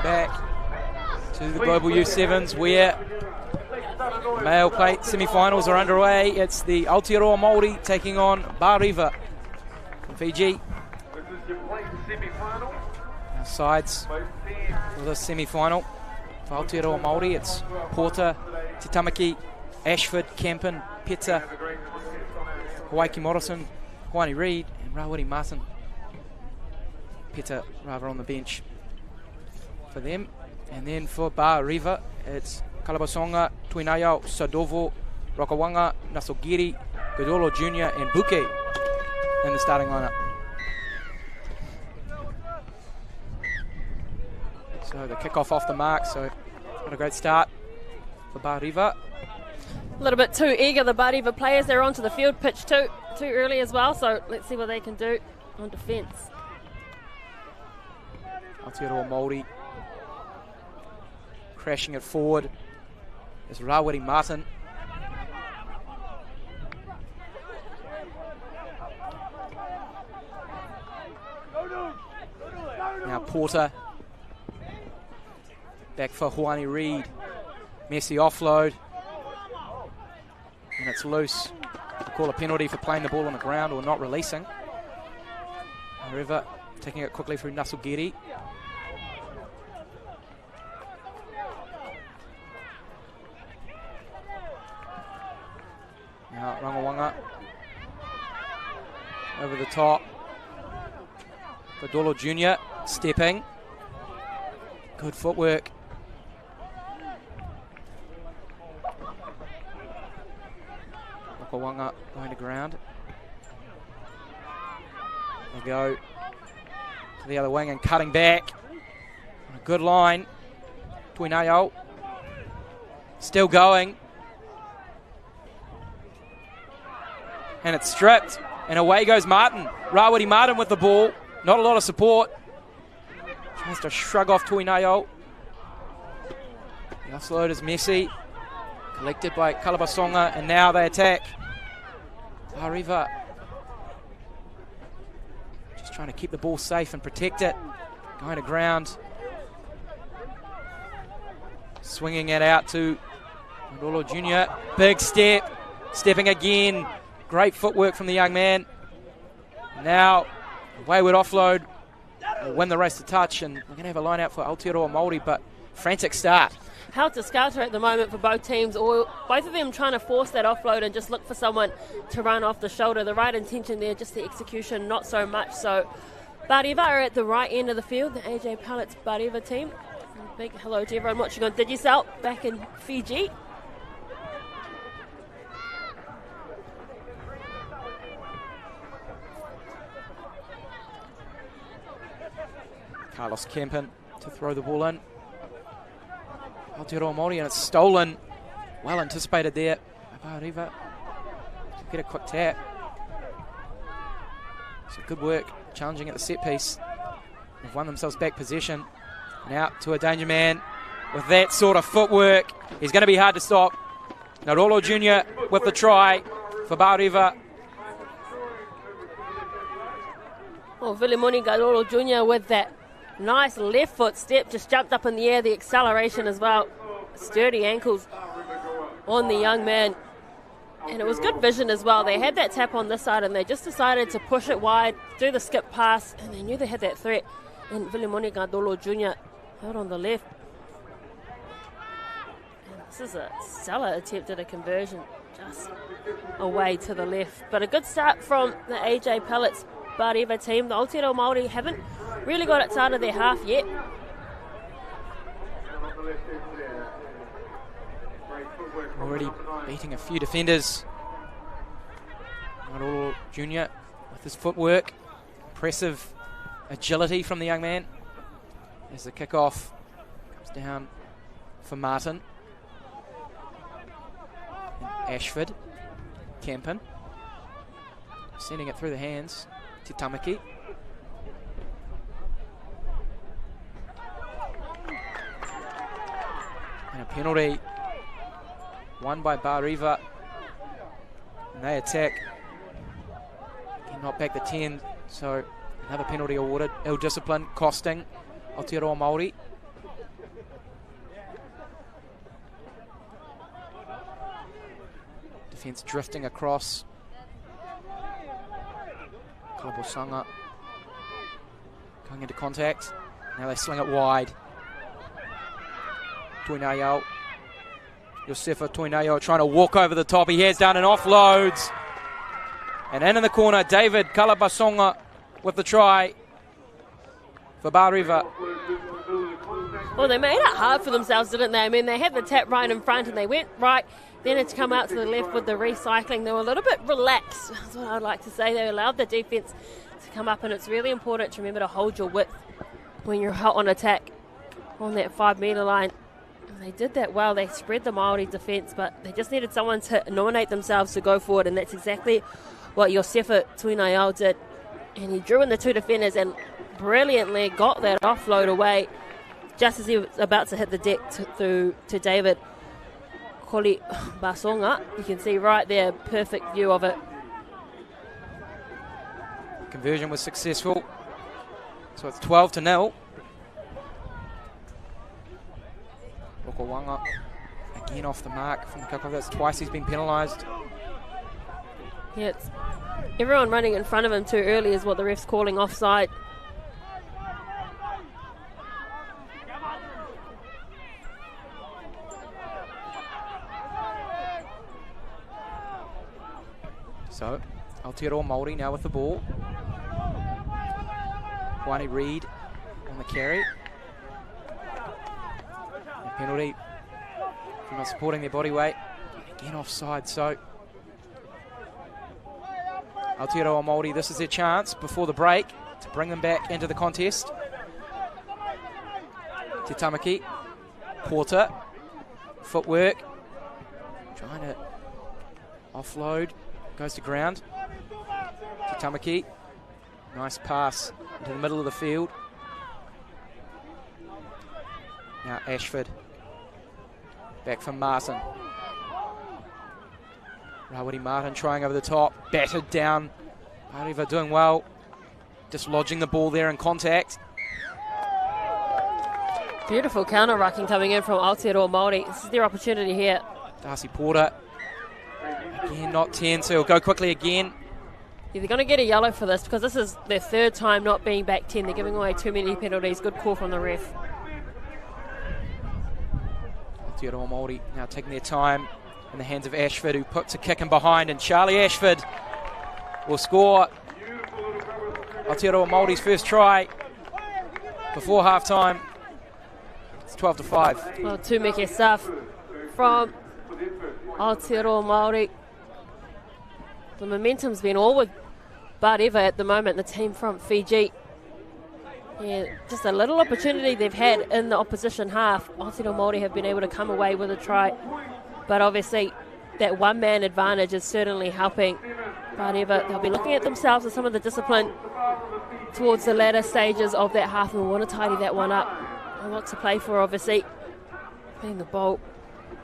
welcome back to the Global U7s where the male plate semi-finals are underway. It's the Aotearoa Maori taking on Bariva from Fiji. Our sides for the semi-final for Aotearoa Maori, it's Porter, Te Tamaki, Ashford, Kempen, Peta, Hawaiki Morrison, Huani Reid and Rawiri Martin. Peta rather on the bench for them. And then for Bariva, it's Kalabasonga, Tuinayao, Sadovo, Rokawanga, Nasogiri, Godolo Jr. and Buke in the starting lineup. So the kickoff off the mark, so not a great start for Bariva. A little bit too eager, the Bariva players. They're onto the field pitch too early as well, so let's see what they can do on defence. Aotearoa Māori crashing it forward is Rawiri Martin. Now Porter back for Huani Reid. Messy offload and it's loose. We'll call a penalty for playing the ball on the ground or not releasing. However, taking it quickly through Nasogiri. Now Rangawanga over the top. Godolo Jr. stepping. Good footwork. Rangawanga going to ground. They go to the other wing and cutting back. On a good line. Tuinayao still going. And it's stripped. And away goes Martin. Rawiri Martin with the ball. Not a lot of support. Tries to shrug off Tuinayao. The offload is messy. Collected by Kalabasonga. And now they attack. Bariva just trying to keep the ball safe and protect it. Going to ground. Swinging it out to Godolo Jr. Big step. Stepping again. Great footwork from the young man. Now, wayward offload will win the race to touch, and we're going to have a line out for Aotearoa Māori, but frantic start. Helter-skelter at the moment for both teams, or both of them trying to force that offload and just look for someone to run off the shoulder. The right intention there, just the execution, not so much. So, Bariva are at the right end of the field, the AJ Pallets Bariva team. Big hello to everyone watching on Digicel back in Fiji. Carlos Kempen to throw the ball in. Aotearoa Māori, and it's stolen. Well anticipated there by Bariva. Get a quick tap. So good work challenging at the set piece. They've won themselves back possession. Now to a danger man. With that sort of footwork, he's going to be hard to stop. Godolo Jr. with the try for Bariva. Well, Vilimoni Godolo Jr. with that nice left foot step, just jumped up in the air, the acceleration as well. Sturdy ankles on the young man. And it was good vision as well. They had that tap on this side and they just decided to push it wide, do the skip pass, and they knew they had that threat. And Vilimoni Godolo Jr. out on the left. And this is a stellar attempt at a conversion, just away to the left. But a good start from the AJ Pallets Bariva team. The Aotearoa Māori haven't really got it out of their half yet. Already beating a few defenders. Godolo Jr. with his footwork. Impressive agility from the young man. As the kickoff comes down for Martin. And Ashford. Kempen. Sending it through the hands. Te Tamaki. And a penalty won by Bariva. And they attack. Not back the 10, so another penalty awarded. Ill discipline costing Aotearoa Māori. Defence drifting across. Kalabosanga going into contact. Now they sling it wide. Tuinayao. Josefa Tuinayao trying to walk over the top. He has done and offloads. And in the corner, David Kalabasonga with the try for Bar River. Well, they made it hard for themselves, didn't they? I mean, they had the tap right in front and they went right. Then it's come out to the left with the recycling. They were a little bit relaxed, that's what I'd like to say. They allowed the defence to come up, and it's really important to remember to hold your width when you're hot on attack on that 5 metre line. And they did that well. They spread the Maori defence, but they just needed someone to nominate themselves to go forward, and that's exactly what Josefa Tuinayao did. And he drew in the two defenders and brilliantly got that offload away just as he was about to hit the deck to David Kalabasonga. You can see right there, perfect view of it. Conversion was successful. So it's 12-0. Okawanga again off the mark from the kickoff. That's twice he's been penalised. Yeah, it's everyone running in front of him too early is what the ref's calling offside. So, Aotearoa Maori now with the ball. Wani Reid on the carry. A penalty for not supporting their body weight. Again offside, so Aotearoa Maori, this is their chance before the break to bring them back into the contest. Te Tamaki, Porter, footwork, trying to offload. Goes to ground. Te Tamaki. Nice pass into the middle of the field. Now Ashford. Back from Martin. Rawiri Martin trying over the top. Battered down. Mariva doing well. Dislodging the ball there in contact. Beautiful counter-rucking coming in from Aotearoa Maori. This is their opportunity here. Darcy Porter. Again, not 10, so he'll go quickly again. Yeah, they're going to get a yellow for this because this is their third time not being back 10. They're giving away too many penalties. Good call from the ref. Aotearoa Maori now taking their time in the hands of Ashford, who puts a kick in behind, and Charlie Ashford will score Aotearoa Maori's first try before half-time. It's 12-5. Well, tūmeke stuff from Aotearoa Maori. The momentum's been all with Bar River at the moment, the team from Fiji. Yeah, just a little opportunity they've had in the opposition half. Aotearoa Maori have been able to come away with a try, but obviously that one-man advantage is certainly helping Bar River. They'll be looking at themselves and some of the discipline towards the latter stages of that half, and we want to tidy that one up. A lot to play for, obviously. Playing the bowl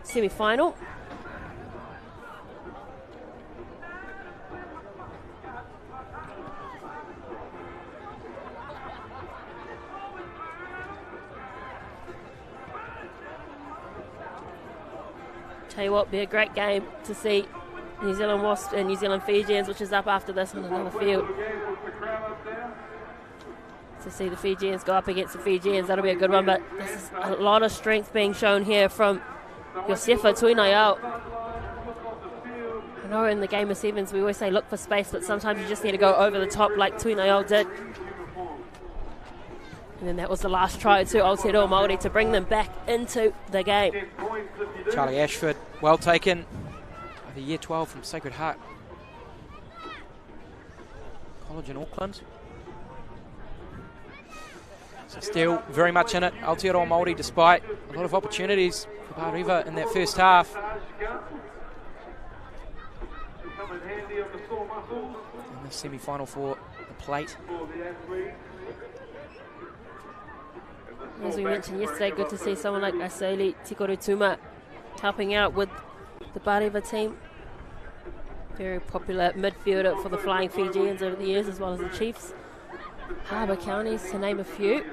semi-final. Tell you what, be a great game to see New Zealand Wasps and New Zealand Fijians, which is up after this on another field. To see the Fijians go up against the Fijians, that'll be a good one, but this is a lot of strength being shown here from Josefa Tuinayao. I know in the game of sevens we always say look for space, but sometimes you just need to go over the top like Tuinayao did. And then that was the last try to Aotearoa Maori to bring them back into the game. Charlie Ashford, well taken. The year 12 from Sacred Heart College in Auckland. So still very much in it. Aotearoa Maori, despite a lot of opportunities for Bar River in that first half. In the semi-final for the plate. As we mentioned yesterday, good to see someone like Aseli Tikorutuma helping out with the Bar River team. Very popular midfielder for the Flying Fijians over the years, as well as the Chiefs. Harbour Counties, to name a few.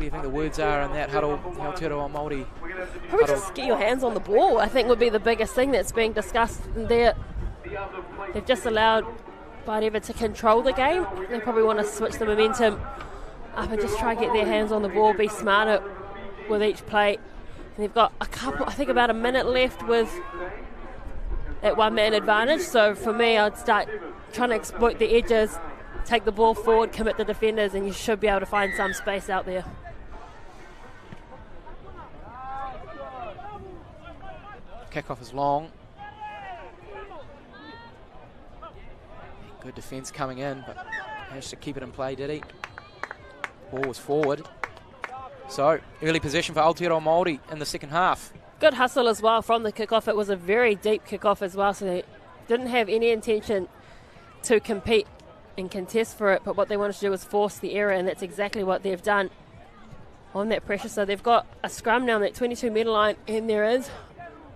do you think the words are in that huddle, the Aotearoa Māori Probably huddle? just get your hands on the ball, I think, would be the biggest thing that's being discussed there. They've just allowed Barewa to control the game. They probably want to switch the momentum up and just try and get their hands on the ball, be smarter with each play. And they've got about a minute left with that one-man advantage. So for me, I'd start trying to exploit the edges, take the ball forward, commit the defenders, and you should be able to find some space out there. Kickoff is long. Good defence coming in, but managed to keep it in play, did he? Ball was forward. So, early possession for Aotearoa Māori in the second half. Good hustle as well from the kickoff. It was a very deep kickoff as well, so they didn't have any intention to compete and contest for it, but what they wanted to do was force the error, and that's exactly what they've done on that pressure. So they've got a scrum now on that 22-metre line, and there is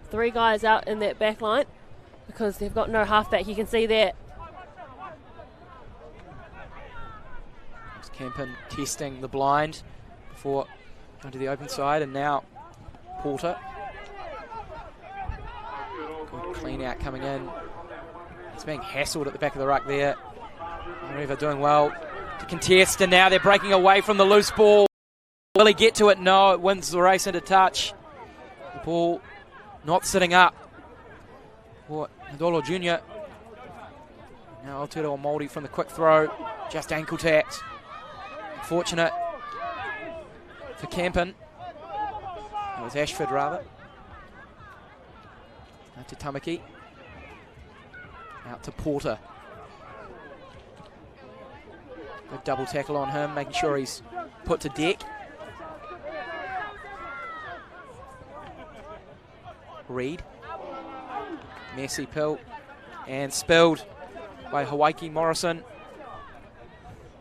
3 guys out in that back line because they've got no halfback. You can see that. Kempen testing the blind before going to the open side, and now Porter. Good clean out coming in. He's being hassled at the back of the ruck there. Maori doing well to contest, and now they're breaking away from the loose ball. Will he get to it? No, it wins the race into touch. The ball not sitting up for Ndolo Jr. Now Aotearoa Māori from the quick throw, just ankle tapped. Unfortunate for Kempen. It was Ashford rather. Out to Tamaki. Out to Porter. Good double tackle on him, making sure he's put to deck. Reed. Messy pill. And spilled by Hawaiki Morrison.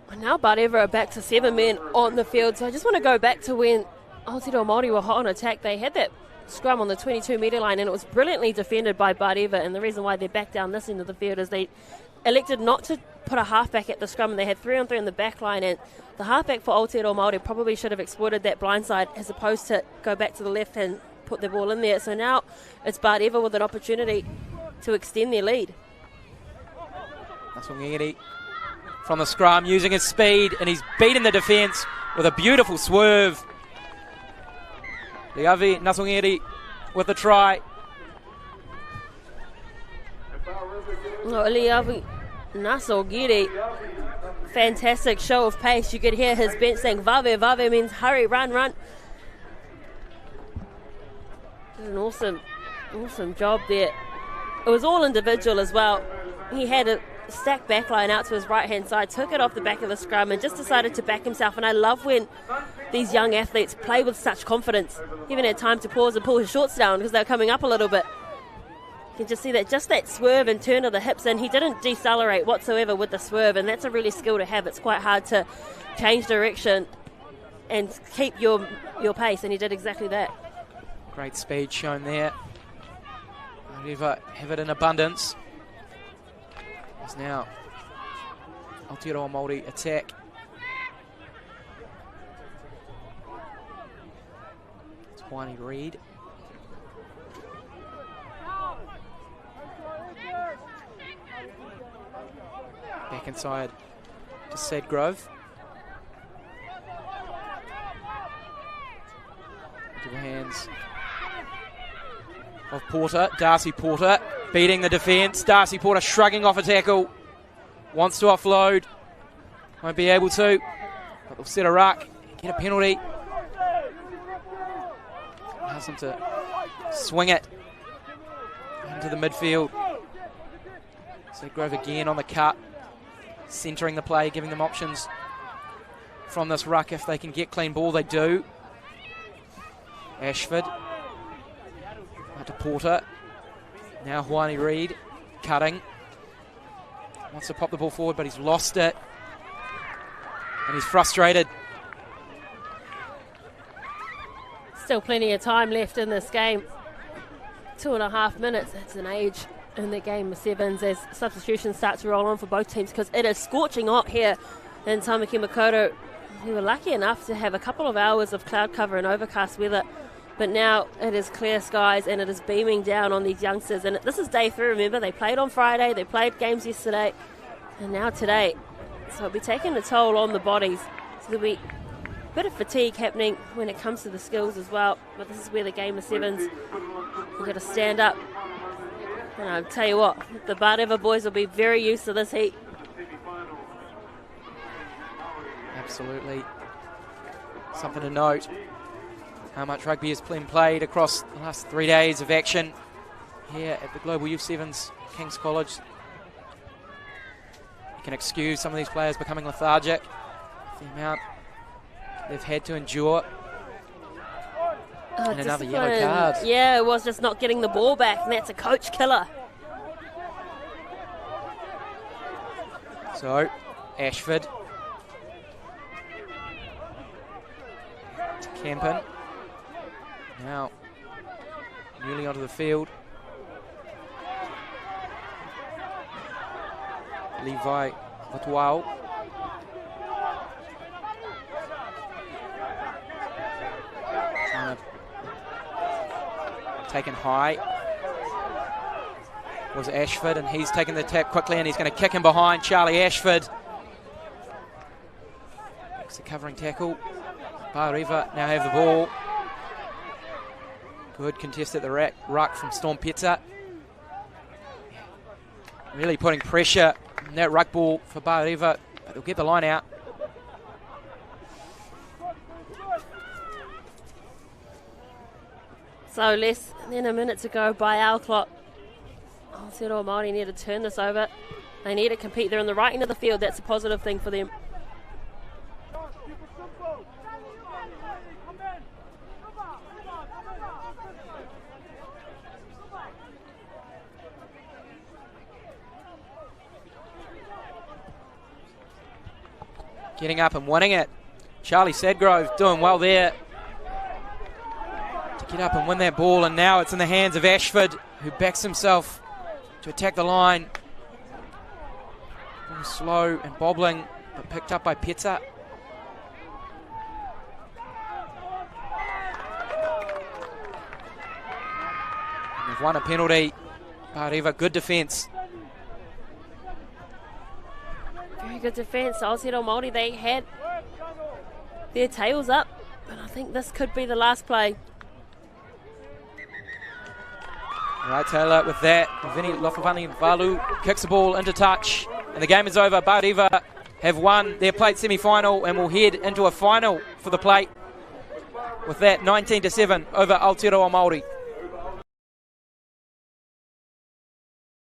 And now Barewa are back to 7 men on the field. So I just want to go back to when Aotearoa Māori were hot on attack. They had that scrum on the 22-metre line, and it was brilliantly defended by Barewa. And the reason why they're back down this end of the field is they elected not to put a halfback at the scrum, and they had 3-on-3 in the back line. And the halfback for Aotearoa Māori probably should have exploited that blindside as opposed to go back to the left and put the ball in there. So now it's Barewa with an opportunity to extend their lead. That's Ngiri from the scrum, using his speed, and he's beaten the defence with a beautiful swerve. Liavi Nasongeri with the try. Liavi Nasongeri, fantastic show of pace. You could hear his bench saying Vave. Vave means hurry, run, run. Did an awesome job there. It was all individual as well. He had a stacked back line out to his right hand side, took it off the back of the scrum and just decided to back himself. And I love when these young athletes play with such confidence. He even had time to pause and pull his shorts down because they were coming up a little bit. You can just see that, just that swerve and turn of the hips, and he didn't decelerate whatsoever with the swerve, and that's a really skill to have. It's quite hard to change direction and keep your pace, and he did exactly that. Great speed shown there. However, have it in abundance. It's now Aotearoa Māori attack. It's Wani Reed. Back inside to Sadgrove. Into the hands of Porter. Darcy Porter beating the defence. Darcy Porter shrugging off a tackle. Wants to offload. Won't be able to. But they'll set a ruck. Get a penalty. Allows them to swing it into the midfield. Sadgrove again on the cut. Centering the play, giving them options from this ruck. If they can get clean ball, they do. Ashford. Out to Porter. Now Wani Reed cutting. Wants to pop the ball forward, but he's lost it. And he's frustrated. Still plenty of time left in this game. 2.5 minutes. That's an age in the game of sevens as substitutions start to roll on for both teams, because it is scorching hot here in Tamaki Makaurau. We were lucky enough to have a couple of hours of cloud cover and overcast weather, but now it is clear skies and it is beaming down on these youngsters. And this is day 3, remember, they played on Friday, they played games yesterday, and now today. So it'll be taking a toll on the bodies. So there'll be a bit of fatigue happening when it comes to the skills as well, but this is where the game of sevens, you've got to stand up. And I'll tell you what, the Bareva boys will be very used to this heat. Absolutely. Something to note. How much rugby has been played across the last 3 days of action here at the Global Youth Sevens, King's College. You can excuse some of these players becoming lethargic. The amount they've had to endure. And another yellow card. Yeah, it was just not getting the ball back, and that's a coach killer. So, Ashford. To Kempen. Now, newly onto the field. Levi Vatuau. Taken high was Ashford, and he's taken the tap quickly, and he's going to kick him behind. Charlie Ashford makes a covering tackle. Bareva now have the ball. Good contest at the ruck from Storm Pizza. Really putting pressure on that ruck ball for Bareva, but they'll get the line out. So less than a minute to go by our clock. Aotearoa Māori need to turn this over. They need to compete. They're in the right end of the field. That's a positive thing for them. Getting up and winning it. Charlie Sadgrove doing well there to get up and win that ball, and now it's in the hands of Ashford, who backs himself to attack the line. Slow and bobbling, but picked up by Pizza. And they've won a penalty. Bareva, good defence. Very good defence. Aotearoa Māori, they had their tails up, but I think this could be the last play. Right, Taylor, with that, Vinny Lofavani Valu kicks the ball into touch, and the game is over. Bareva have won their plate semi-final and will head into a final for the plate. With that, 19-7 over Aotearoa Māori.